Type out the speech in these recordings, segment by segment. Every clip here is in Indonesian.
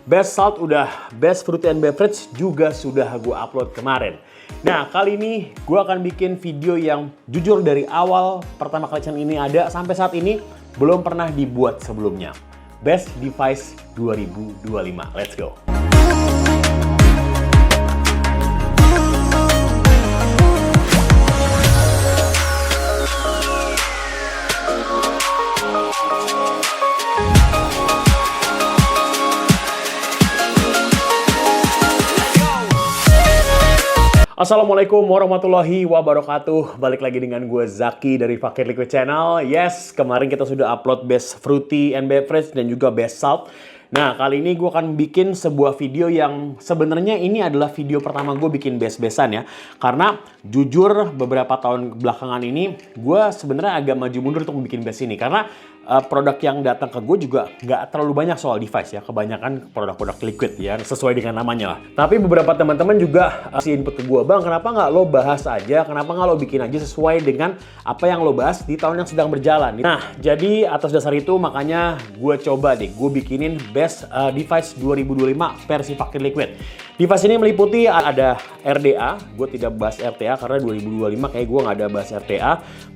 Best Salt udah, Best Fruity and Beverage juga sudah gue upload kemarin. Nah, kali ini gue akan bikin video yang jujur dari awal pertama kali channel ini ada sampai saat ini belum pernah dibuat sebelumnya. Best Device 2025. Let's go. Assalamualaikum warahmatullahi wabarakatuh. Balik lagi dengan gue Zaki dari Fakir Liquid Channel. Yes, kemarin kita sudah upload Best Fruity and Beverage dan juga Best Salt. Nah, kali ini gue akan bikin sebuah video yang sebenarnya ini adalah video pertama gue bikin best-bestan ya. Karena jujur beberapa tahun belakangan ini gue sebenarnya agak maju mundur untuk bikin best ini. Karena produk yang datang ke gue juga nggak terlalu banyak soal device ya. Kebanyakan produk-produk liquid ya, sesuai dengan namanya lah. Tapi beberapa teman-teman juga kasih input ke gue, Bang, kenapa nggak lo bahas aja, kenapa nggak lo bikin aja sesuai dengan apa yang lo bahas di tahun yang sedang berjalan. Nah, jadi atas dasar itu makanya gue coba deh, gue bikinin Best Device 2025 versi Fakir Liquid. Device ini meliputi ada RDA, gue tidak bahas RTA karena 2025 kayak gue nggak ada bahas RTA.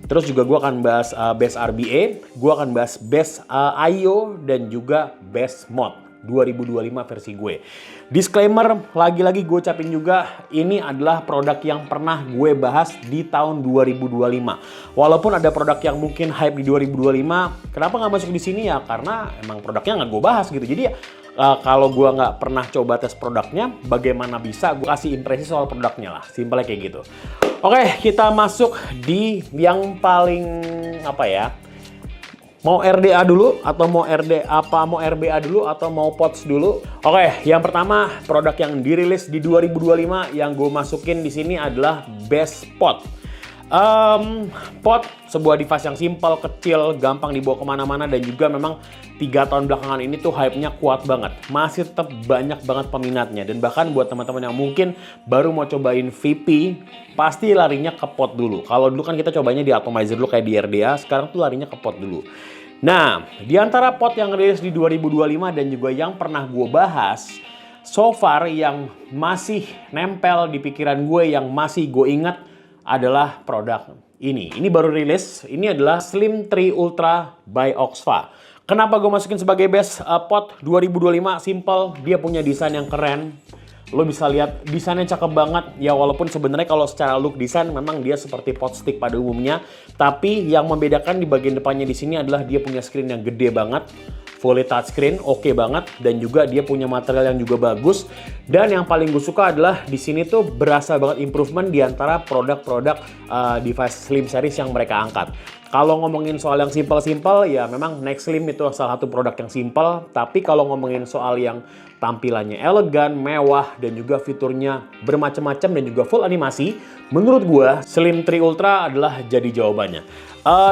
Terus juga gue akan bahas Best RBA, gue akan bahas Best IO dan juga Best Mod 2025 versi gue. Disclaimer, lagi-lagi gue ucapin juga, ini adalah produk yang pernah gue bahas di tahun 2025. Walaupun ada produk yang mungkin hype di 2025, kenapa nggak masuk di sini ya? Karena emang produknya nggak gue bahas gitu. Jadi kalau gue nggak pernah coba tes produknya, bagaimana bisa gue kasih impresi soal produknya lah. Simpelnya kayak gitu. Oke, kita masuk di yang paling apa ya? Mau RDA dulu atau mau mau RBA dulu atau mau POTS dulu? Oke, yang pertama produk yang dirilis di 2025 yang gue masukin di sini adalah Best Pot. Pot sebuah device yang simple, kecil, gampang dibawa kemana-mana dan juga memang 3 tahun belakangan ini tuh hype-nya kuat banget. Masih tetap banyak banget peminatnya dan bahkan buat teman-teman yang mungkin baru mau cobain VP, pasti larinya ke pot dulu. Kalau dulu kan kita cobanya di atomizer dulu kayak di RDA, sekarang tuh larinya ke pot dulu. Nah, di antara pot yang rilis di 2025 dan juga yang pernah gue bahas, so far yang masih nempel di pikiran gue, yang masih gue ingat adalah produk ini. Ini baru rilis, ini adalah Slim 3 Ultra by Oxfa. Kenapa gue masukin sebagai best pot 2025? Simple, dia punya desain yang keren. Lo bisa lihat desainnya cakep banget. Ya walaupun sebenarnya kalau secara look desain memang dia seperti pot stick pada umumnya. Tapi yang membedakan di bagian depannya di sini adalah dia punya screen yang gede banget. Fully touchscreen, oke banget, dan juga dia punya material yang juga bagus. Dan yang paling gue suka adalah di sini tuh berasa banget improvement di antara produk-produk device Slim series yang mereka angkat. Kalau ngomongin soal yang simple-simple, ya memang Next Slim itu salah satu produk yang simple. Tapi kalau ngomongin soal yang tampilannya elegan, mewah, dan juga fiturnya bermacam-macam dan juga full animasi, menurut gue Slim 3 Ultra adalah jadi jawabannya.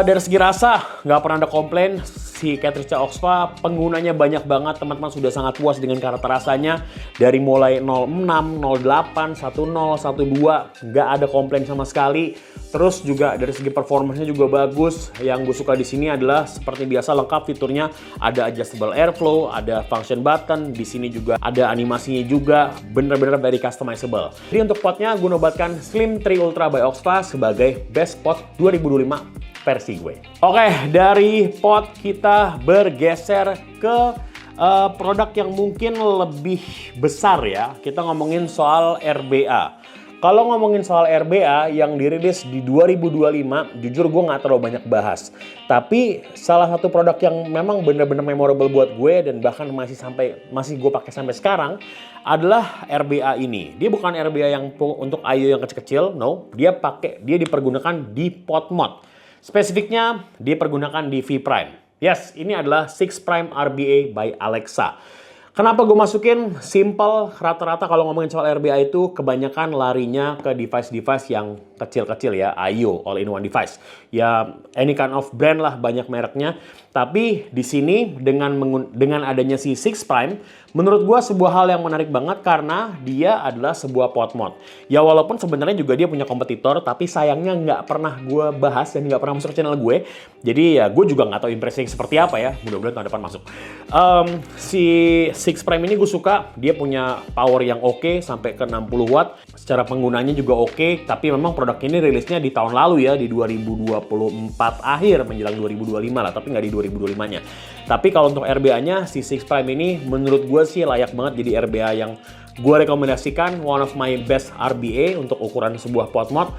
Dari segi rasa, nggak pernah ada komplain. Si cartridge Oxfa penggunanya banyak banget, teman-teman sudah sangat puas dengan karakter rasanya. Dari mulai 06, 08, 10, 12, nggak ada komplain sama sekali. Terus juga dari segi performanya juga bagus. Yang gue suka di sini adalah seperti biasa lengkap fiturnya, ada adjustable airflow, ada function button, di sini juga ada animasinya juga, bener-bener very customizable. Jadi untuk potnya gue nobatkan Slim 3 Ultra by Oxfa sebagai best pot 2025 versi gue. Oke, dari pot kita bergeser ke produk yang mungkin lebih besar ya. Kita ngomongin soal RBA. Kalau ngomongin soal RBA yang dirilis di 2025, jujur gue nggak terlalu banyak bahas. Tapi salah satu produk yang memang bener-bener memorable buat gue dan bahkan masih gue pakai sampai sekarang adalah RBA ini. Dia bukan RBA yang untuk IO yang kecil-kecil, no. Dia dipergunakan di pot mod. Spesifiknya dipergunakan di V Prime. Yes, ini adalah 6 Prime RBA by Alexa. Kenapa gue masukin? Simple, rata-rata kalau ngomongin soal RBA itu kebanyakan larinya ke device-device yang kecil-kecil ya, AIO, all-in-one device. Ya, any kind of brand lah, banyak mereknya. Tapi di sini dengan adanya si 6 Prime, menurut gua sebuah hal yang menarik banget karena dia adalah sebuah pot mod. Ya walaupun sebenarnya juga dia punya kompetitor, tapi sayangnya nggak pernah gua bahas dan nggak pernah masuk ke channel gue. Jadi ya gue juga nggak tahu impresinya seperti apa ya. Mudah-mudahan tahun depan masuk. Si 6 Prime ini gue suka, dia punya power yang oke sampai ke 60 watt. Secara penggunanya juga oke, tapi memang produk ini rilisnya di tahun lalu ya, di 2024 akhir menjelang 2025 lah, tapi nggak di 2025-nya. Tapi kalau untuk RBA-nya, si 6 Prime ini menurut gue sih layak banget jadi RBA yang gue rekomendasikan, one of my best RBA untuk ukuran sebuah pot mod.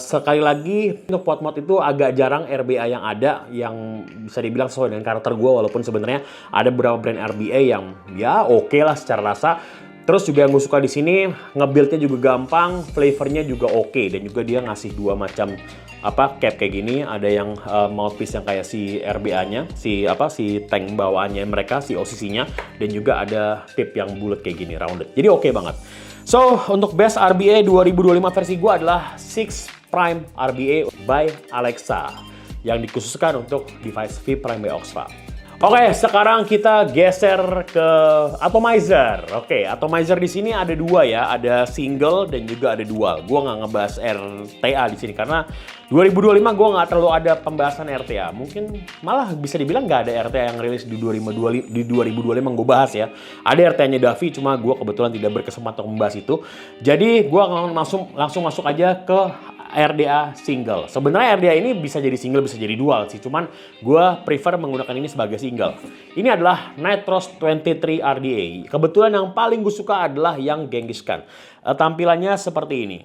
Sekali lagi, untuk pot mod itu agak jarang RBA yang ada yang bisa dibilang sesuai dengan karakter gue, walaupun sebenarnya ada beberapa brand RBA yang ya oke lah secara rasa. Terus juga yang gue suka di sini, nge-build-nya juga gampang, flavornya juga oke, dan juga dia ngasih dua macam cap kayak gini. Ada yang mouthpiece yang kayak si RBA-nya, si tank bawaannya mereka, si OCC-nya, dan juga ada tip yang bulat kayak gini, rounded. Jadi oke banget. So, untuk best RBA 2025 versi gue adalah 6 Prime RBA by Alexa yang dikhususkan untuk device V Prime by Oxfa. Oke, sekarang kita geser ke atomizer. Oke, atomizer di sini ada dua ya, ada single dan juga ada dual. Gua nggak ngebahas RTA di sini karena 2025 gua nggak terlalu ada pembahasan RTA. Mungkin malah bisa dibilang nggak ada RTA yang rilis di 2025 gue bahas ya. Ada RTA-nya Davi, cuma gua kebetulan tidak berkesempatan membahas itu. Jadi gua langsung masuk aja ke RDA single. Sebenarnya RDA ini bisa jadi single, bisa jadi dual sih. Cuman gue prefer menggunakan ini sebagai single. Ini adalah Nitros 23 RDA. Kebetulan yang paling gue suka adalah yang Genghis Khan. Tampilannya seperti ini.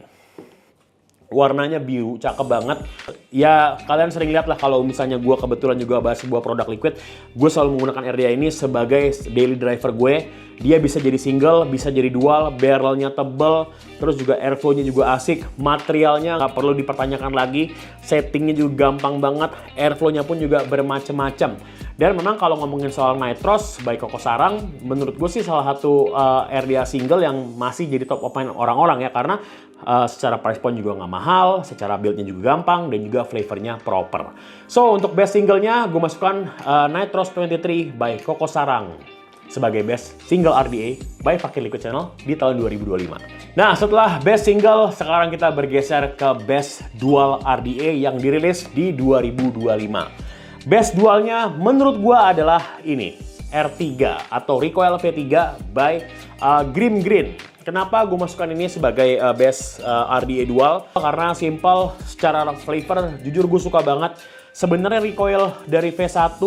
Warnanya biru, cakep banget. Ya, kalian sering lihat lah kalau misalnya gue kebetulan juga bahas sebuah produk liquid, gue selalu menggunakan RDA ini sebagai daily driver gue. Dia bisa jadi single, bisa jadi dual, barrelnya tebel, terus juga airflow-nya juga asik, materialnya nggak perlu dipertanyakan lagi, settingnya juga gampang banget, airflow-nya pun juga bermacam-macam. Dan memang kalau ngomongin soal Nitros, baik Koko Sarang, menurut gue sih salah satu RDA single yang masih jadi top of mind orang-orang ya, karena secara price point juga nggak mahal, secara build-nya juga gampang, dan juga flavornya proper. So, untuk best single-nya, gue masukkan Nitros 23 by Koko Sarang sebagai best single RDA by Fakir Liquid Channel di tahun 2025. Nah, setelah best single, sekarang kita bergeser ke best dual RDA yang dirilis di 2025. Best dualnya menurut gua adalah ini, R3 atau Recoil V3 by Grim Green. Kenapa gue masukkan ini sebagai best RDA dual? Karena simple, secara flavor jujur gue suka banget. Sebenarnya recoil dari V1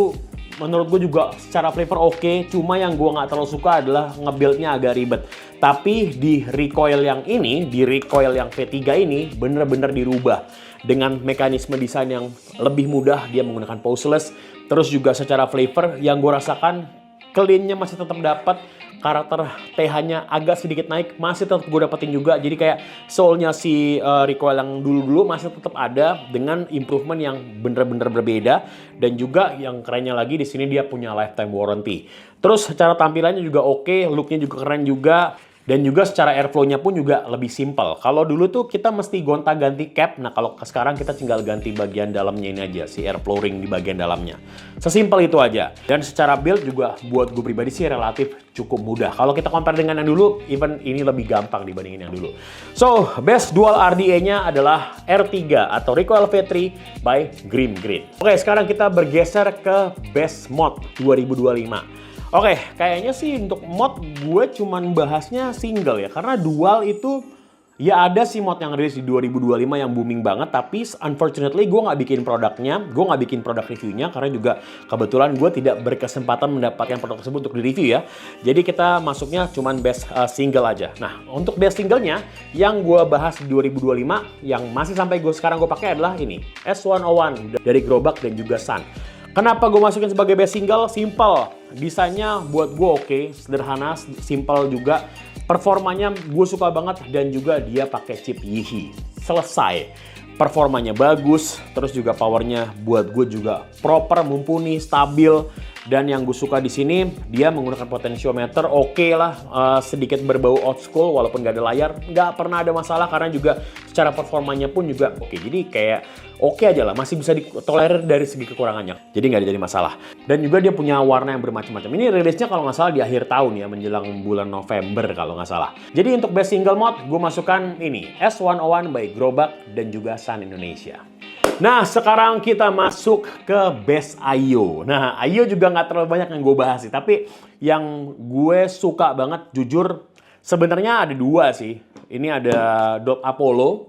menurut gue juga secara flavor oke, cuma yang gue nggak terlalu suka adalah nge-build-nya agak ribet. Tapi di recoil yang ini, di recoil yang V3 ini bener-bener dirubah dengan mekanisme desain yang lebih mudah, dia menggunakan pauseless. Terus juga secara flavor yang gue rasakan clean-nya masih tetap dapat, karakter TH-nya agak sedikit naik, masih tetap gue dapetin juga. Jadi kayak soul-nya si recoil yang dulu-dulu masih tetap ada dengan improvement yang bener-bener berbeda. Dan juga yang kerennya lagi di sini dia punya lifetime warranty. Terus secara tampilannya juga oke, look-nya juga keren juga. Dan juga secara airflow-nya pun juga lebih simple. Kalau dulu tuh kita mesti gonta-ganti cap. Nah, kalau sekarang kita tinggal ganti bagian dalamnya ini aja, si airflow ring di bagian dalamnya. Sesimpel itu aja. Dan secara build juga buat gue pribadi sih relatif cukup mudah. Kalau kita compare dengan yang dulu, even ini lebih gampang dibandingin yang dulu. So, best dual RDA-nya adalah R3 atau Recoil V3 by Grim Green. Oke, sekarang kita bergeser ke best mod 2025. Oke, kayaknya sih untuk mod gue cuman bahasnya single ya. Karena dual itu ya ada sih mod yang rilis di 2025 yang booming banget. Tapi unfortunately gue nggak bikin produknya, gue nggak bikin produk reviewnya. Karena juga kebetulan gue tidak berkesempatan mendapatkan produk tersebut untuk di-review ya. Jadi kita masuknya cuman best single aja. Nah, untuk best singlenya yang gue bahas di 2025, yang masih sampai sekarang gue pakai adalah ini. S101 dari Grobak dan juga Sun. Kenapa gue masukin sebagai best single? Simple. Desainnya buat gue oke, sederhana, simple juga. Performanya gue suka banget dan juga dia pakai chip Yihi. Selesai. Performanya bagus, terus juga powernya buat gue juga proper, mumpuni, stabil. Dan yang gue suka di sini, dia menggunakan potentiometer, oke lah, sedikit berbau old school walaupun nggak ada layar, nggak pernah ada masalah karena juga secara performanya pun juga oke. Jadi kayak oke aja lah, masih bisa ditolerir dari segi kekurangannya. Jadi nggak jadi masalah. Dan juga dia punya warna yang bermacam-macam. Ini rilisnya kalau nggak salah di akhir tahun ya, menjelang bulan November kalau nggak salah. Jadi untuk best single mode, gue masukkan ini, S101 by Grobak dan juga Sun Indonesia. Nah, sekarang kita masuk ke Best IO. Nah, IO juga nggak terlalu banyak yang gue bahas sih. Tapi yang gue suka banget, jujur, sebenarnya ada dua sih. Ini ada Dot Apollo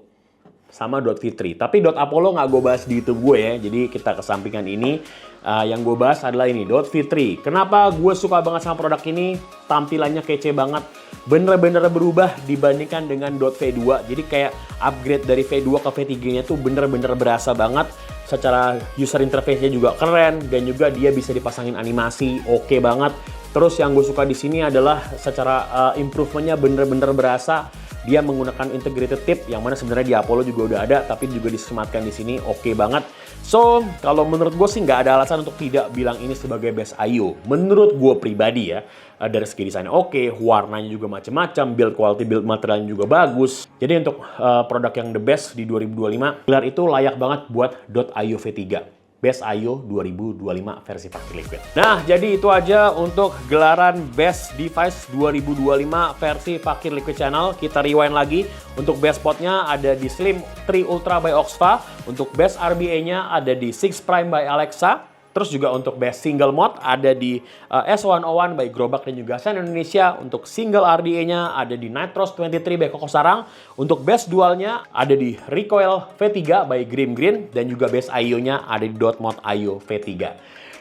sama Dot Fitri. Tapi Dot Apollo nggak gue bahas di YouTube gue ya. Jadi kita kesampingkan ini. Yang gue bahas adalah ini, Dot Fitri. Kenapa gue suka banget sama produk ini? Tampilannya kece banget. Bener-bener berubah dibandingkan dengan Dot V2. Jadi kayak upgrade dari V2 ke V3-nya tuh bener-bener berasa banget. Secara user interface-nya juga keren. Dan juga dia bisa dipasangin animasi, oke banget. Terus yang gue suka di sini adalah secara improvement-nya bener-bener berasa. Dia menggunakan integrated tip yang mana sebenarnya di Apollo juga udah ada, tapi juga disematkan di sini, oke banget. So, kalau menurut gue sih nggak ada alasan untuk tidak bilang ini sebagai best IO. Menurut gue pribadi ya, dari segi desainnya oke, warnanya juga macam-macam, build quality, build materialnya juga bagus. Jadi untuk produk yang the best di 2025, gelar itu layak banget buat .io V3. Best IO 2025 versi Fakir Liquid. Nah, jadi itu aja untuk gelaran Best Device 2025 versi Fakir Liquid Channel. Kita rewind lagi. Untuk best spotnya ada di Slim 3 Ultra by Oxfa. Untuk best RBA-nya ada di 6 Prime by Alexa. Terus juga untuk best single mode ada di S101 by Grobak dan juga Sun Indonesia. Untuk single RDA-nya ada di Nitros 23 by Koko Sarang. Untuk best dualnya ada di Recoil V3 by Grim Green. Dan juga best IO-nya ada di Dot Mode IO V3.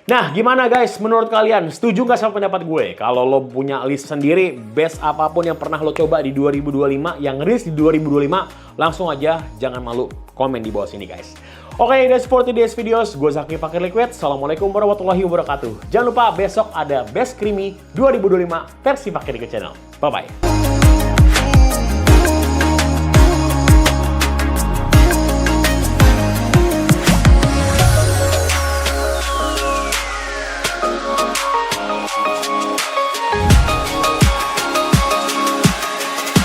Nah, gimana guys menurut kalian? Setuju nggak sama pendapat gue? Kalau lo punya list sendiri, best apapun yang pernah lo coba di 2025, yang rilis di 2025, langsung aja jangan malu komen di bawah sini guys. Oke, that's for today's videos. Gue Zaki Fakir Liquid. Assalamualaikum warahmatullahi wabarakatuh. Jangan lupa besok ada Best Creamy 2025 versi Fakir Liquid Channel. Bye-bye.